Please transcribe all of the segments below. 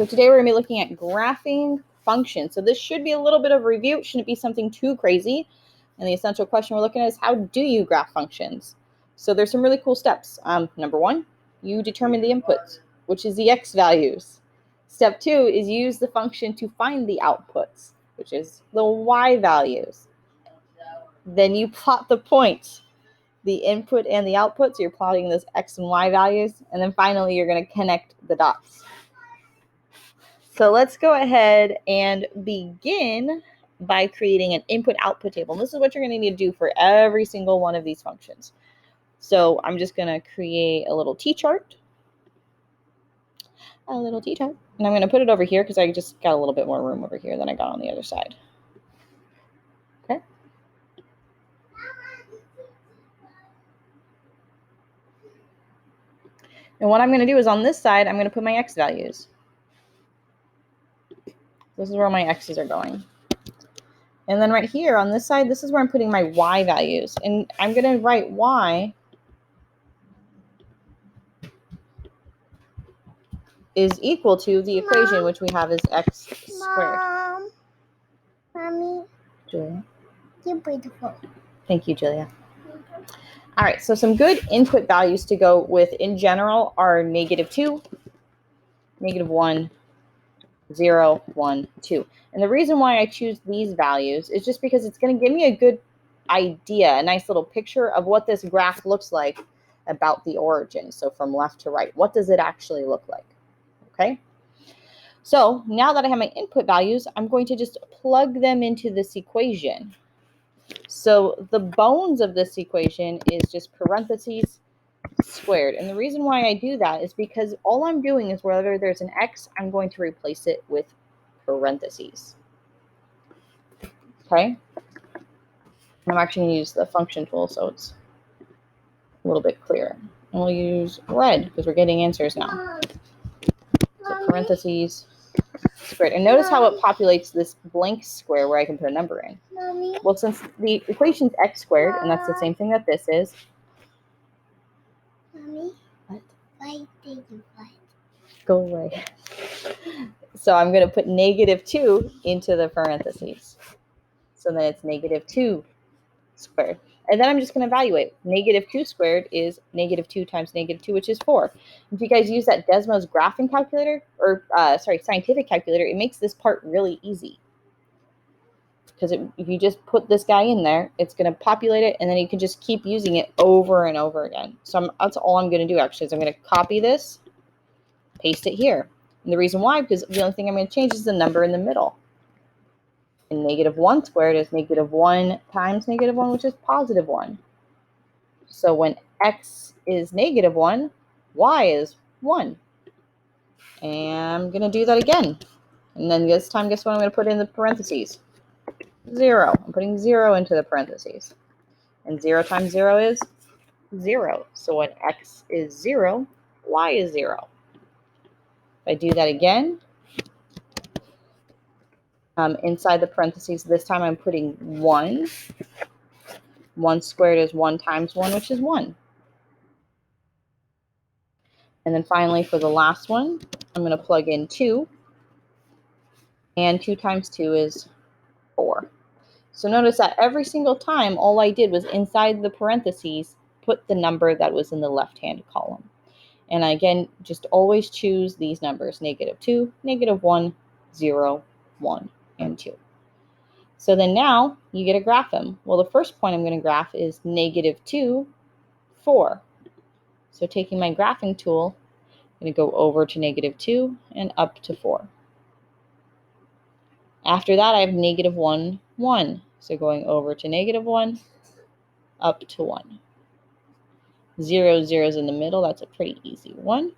So today we're going to be looking at graphing functions. So this should be a little bit of a review. It shouldn't be something too crazy. And the essential question we're looking at is, how do you graph functions? So there's some really cool steps. Number one, you determine the inputs, which is the x values. Step two is use the function to find the outputs, which is the y values. Then you plot the points, the input and the output. So you're plotting those x and y values. And then finally, you're going to connect the dots. So let's go ahead and begin by creating an input-output table. And this is what you're going to need to do for every single one of these functions. So I'm just going to create a little t-chart. And I'm going to put it over here because I just got a little bit more room over here than I got on the other side. Okay. And what I'm going to do is on this side, I'm going to put my x values. This is where my x's are going. And then right here on this side, this is where I'm putting my y values. And I'm going to write y is equal to the equation, which we have as x squared. Mommy. Julia. You're beautiful. Thank you, Julia. All right, so some good input values to go with in general are -2, -1, 0, 1, 2. And the reason why I choose these values is just because it's going to give me a good idea, a nice little picture of what this graph looks like about the origin. So from left to right, what does it actually look like? Okay. So now that I have my input values, I'm going to just plug them into this equation. So the bones of this equation is just parentheses squared. And the reason why I do that is because all I'm doing is whether there's an x, I'm going to replace it with parentheses. Okay. I'm actually going to use the function tool so it's a little bit clearer. And we'll use red because we're getting answers now. So parentheses squared. And notice how it populates this blank square where I can put a number in. Mommy. Well, since the equation is x squared, and that's the same thing that this is. Mommy. What? Why did you fight? Go away. So I'm going to put -2 into the parentheses. So then it's -2 squared. And then I'm just going to evaluate. -2 squared is -2 times -2, which is 4. If you guys use that Desmos graphing calculator, or scientific calculator, it makes this part really easy. Because if you just put this guy in there, it's going to populate it, and then you can just keep using it over and over again. So that's all I'm going to do, actually, is I'm going to copy this, paste it here. And the reason why, because the only thing I'm going to change is the number in the middle. And -1 squared is -1 times -1, which is +1. So when x is -1, y is 1. And I'm going to do that again. And then this time, guess what I'm going to put in the parentheses? 0. I'm putting 0 into the parentheses. And 0 times 0 is 0. So when x is 0, y is 0. If I do that again, inside the parentheses, this time I'm putting 1. 1 squared is 1 times 1, which is 1. And then finally, for the last one, I'm going to plug in 2. And 2 times 2 is 4. So notice that every single time, all I did was inside the parentheses, put the number that was in the left-hand column. And again, just always choose these numbers, -2, -1, 0, 1, and 2. So then now you get to graph them. Well, the first point I'm going to graph is -2, 4. So taking my graphing tool, I'm going to go over to -2 and up to 4. After that, I have -1, 1. So going over to -1, up to 1. 0, 0 is in the middle. That's a pretty easy one.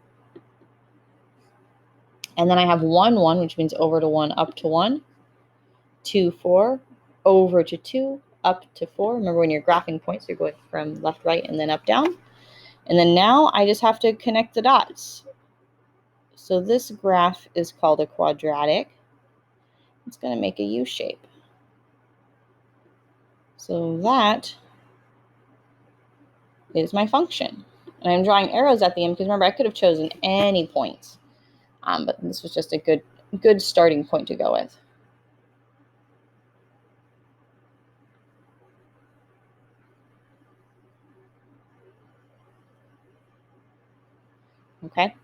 And then I have 1, 1, which means over to 1, up to 1. 2, 4, over to 2, up to 4. Remember, when you're graphing points, you're going from left, right, and then up, down. And then now I just have to connect the dots. So this graph is called a quadratic. It's going to make a U shape. So that is my function. And I'm drawing arrows at the end because remember, I could have chosen any points. But this was just a good starting point to go with. Okay.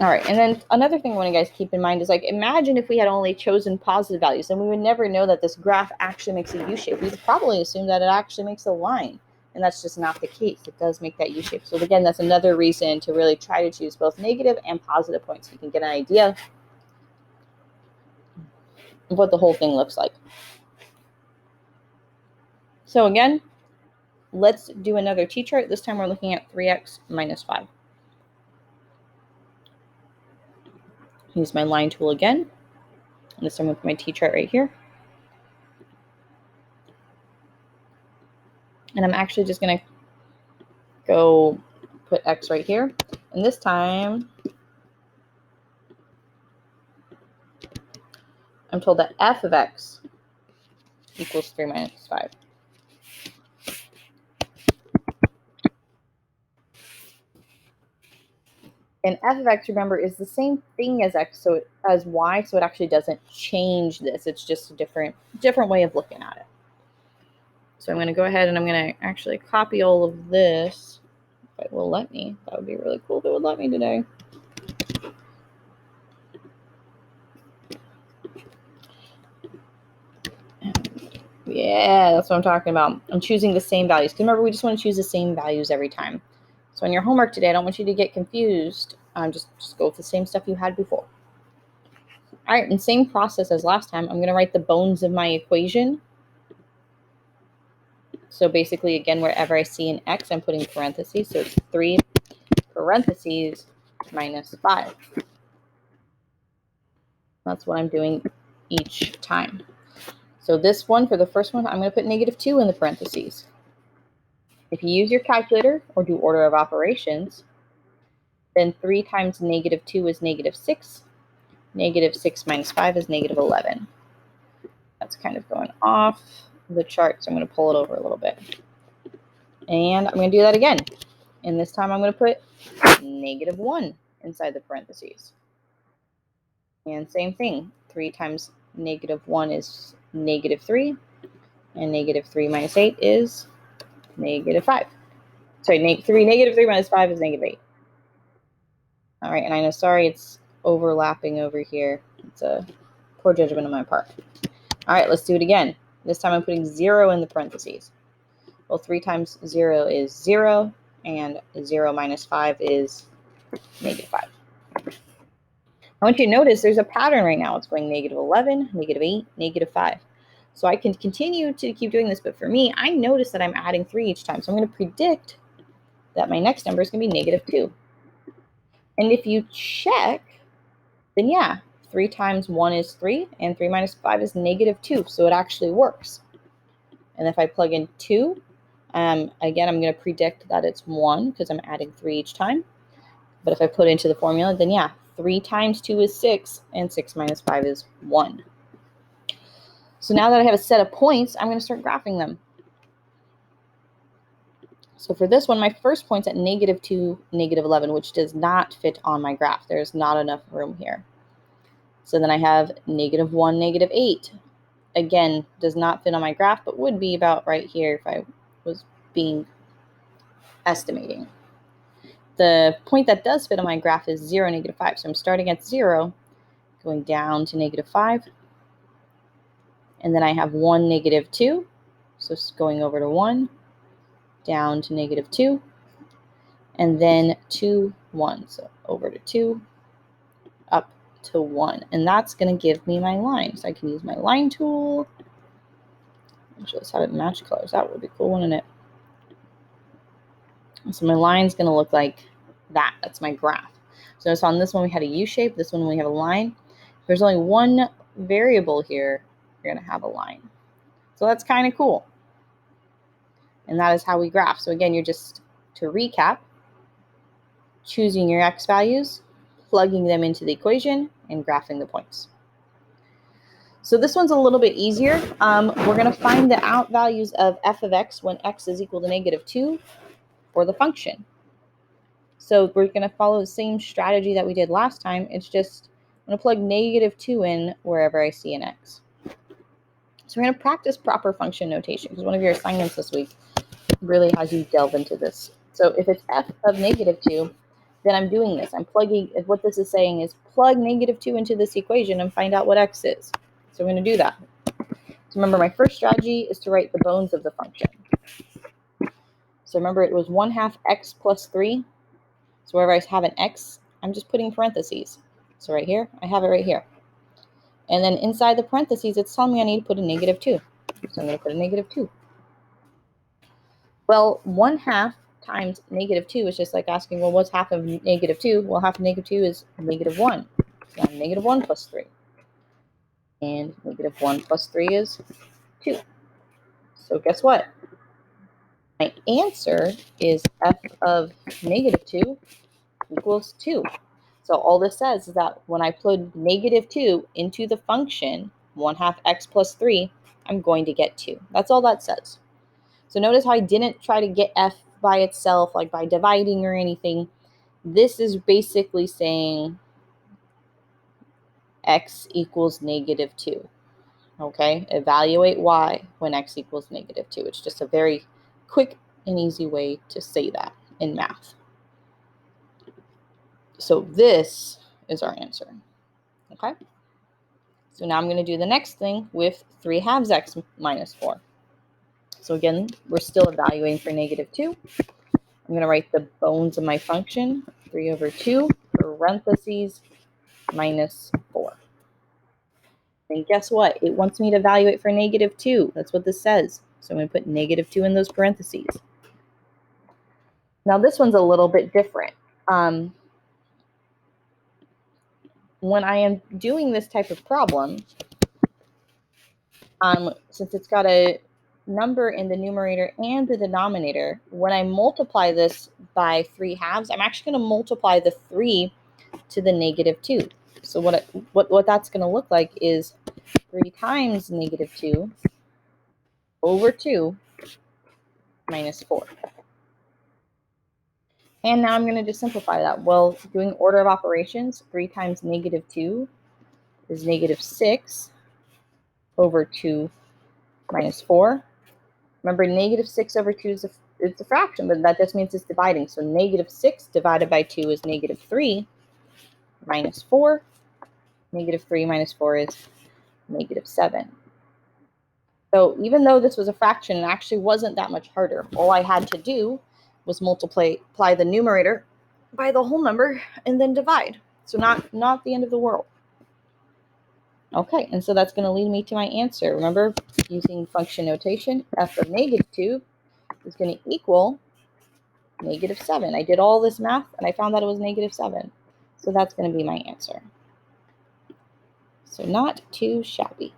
All right, and then another thing I want you guys to keep in mind is, like, imagine if we had only chosen positive values, then we would never know that this graph actually makes a U-shape. We would probably assume that it actually makes a line, and that's just not the case. It does make that U-shape. So again, that's another reason to really try to choose both negative and positive points so you can get an idea of what the whole thing looks like. So again, let's do another t-chart. This time we're looking at 3x minus 5. Use my line tool again. And this time I'm going to put my t-chart right here. And I'm actually just going to go put x right here. And this time I'm told that f of x equals 3 minus 5. And f of x, remember, is the same thing as x, so as y, so it actually doesn't change this. It's just a different way of looking at it. So I'm going to go ahead and I'm going to actually copy all of this. If it will let me. That would be really cool if it would let me today. Yeah, that's what I'm talking about. I'm choosing the same values. Because remember, we just want to choose the same values every time. So on your homework today, I don't want you to get confused. Just go with the same stuff you had before. All right, and same process as last time. I'm going to write the bones of my equation. So basically, again, wherever I see an x, I'm putting parentheses. So it's 3 parentheses minus 5. That's what I'm doing each time. So this one, for the first one, I'm going to put -2 in the parentheses. If you use your calculator or do order of operations, then 3 times -2 is -6. -6 minus 5 is -11. That's kind of going off the chart, so I'm going to pull it over a little bit. And I'm going to do that again. And this time I'm going to put -1 inside the parentheses. And same thing. 3 times -1 is -3. And -3 minus 8 is -5. Sorry, -3 minus 5 is -8. All right, and I know, sorry, it's overlapping over here. It's a poor judgment on my part. All right, let's do it again. This time I'm putting 0 in the parentheses. Well, 3 times 0 is 0, and 0 minus 5 is -5. I want you to notice there's a pattern right now. It's going -11, -8, -5. So I can continue to keep doing this, but for me, I notice that I'm adding 3 each time. So I'm going to predict that my next number is going to be -2. And if you check, then yeah, 3 times 1 is 3, and 3 minus 5 is -2. So it actually works. And if I plug in 2, again, I'm going to predict that it's 1 because I'm adding 3 each time. But if I put into the formula, then yeah, 3 times 2 is 6, and 6 minus 5 is 1. So now that I have a set of points, I'm going to start graphing them. So for this one, my first point's at -2, -11, which does not fit on my graph. There's not enough room here. So then I have -1, -8. Again, does not fit on my graph, but would be about right here if I was estimating. The point that does fit on my graph is 0, -5. So I'm starting at 0, going down to -5. And then I have 1, -2. So it's going over to 1, down to -2. And then 2, 1. So over to 2, up to 1. And that's going to give me my line. So I can use my line tool. Actually, let's have it match colors. That would be cool, wouldn't it? So my line's going to look like that. That's my graph. So notice on this one we had a U shape. This one we have a line. If there's only one variable here, you're going to have a line. So that's kind of cool. And that is how we graph. So again, you're just, to recap, choosing your x values, plugging them into the equation, and graphing the points. So this one's a little bit easier. We're going to find the out values of f of x when x is equal to -2 for the function. So we're going to follow the same strategy that we did last time. It's just I'm going to plug -2 in wherever I see an x. So we're going to practice proper function notation because one of your assignments this week really has you delve into this. So if it's f of -2, then I'm doing this. I'm plugging, what this is saying is plug -2 into this equation and find out what x is. So I'm going to do that. So remember, my first strategy is to write the bones of the function. So remember, it was 1/2 x plus 3. So wherever I have an x, I'm just putting parentheses. So right here, I have it right here. And then inside the parentheses, it's telling me I need to put a -2. So I'm going to put a -2. Well, 1/2 times -2 is just like asking, well, what's half of -2? Well, half of -2 is -1. So I'm -1 plus 3. And -1 plus 3 is 2. So guess what? My answer is f of -2 equals 2. So all this says is that when I plug -2 into the function 1/2 x plus 3, I'm going to get 2. That's all that says. So notice how I didn't try to get f by itself, like by dividing or anything. This is basically saying x equals -2. Okay, evaluate y when x equals -2. It's just a very quick and easy way to say that in math. So this is our answer. Okay, so now I'm going to do the next thing with 3/2 x minus 4. So again, we're still evaluating for -2. I'm going to write the bones of my function, 3/2 parentheses minus 4. And guess what? It wants me to evaluate for -2. That's what this says. So I'm going to put -2 in those parentheses. Now this one's a little bit different. When I am doing this type of problem, since it's got a number in the numerator and the denominator, when I multiply this by 3/2, I'm actually going to multiply the 3 to the -2. So what that's going to look like is 3 times -2 over 2 minus 4. And now I'm going to just simplify that. Well, doing order of operations, 3 times -2 is -6 over 2 minus 4. Remember, -6 over 2 is a fraction, but that just means it's dividing. So -6 divided by 2 is -3 minus 4. -3 minus 4 is -7. So even though this was a fraction, it actually wasn't that much harder. All I had to do was multiply the numerator by the whole number and then divide. So not the end of the world. Okay, and so that's going to lead me to my answer. Remember, using function notation, f of -2 is going to equal -7. I did all this math and I found that it was -7. So that's going to be my answer. So not too shabby.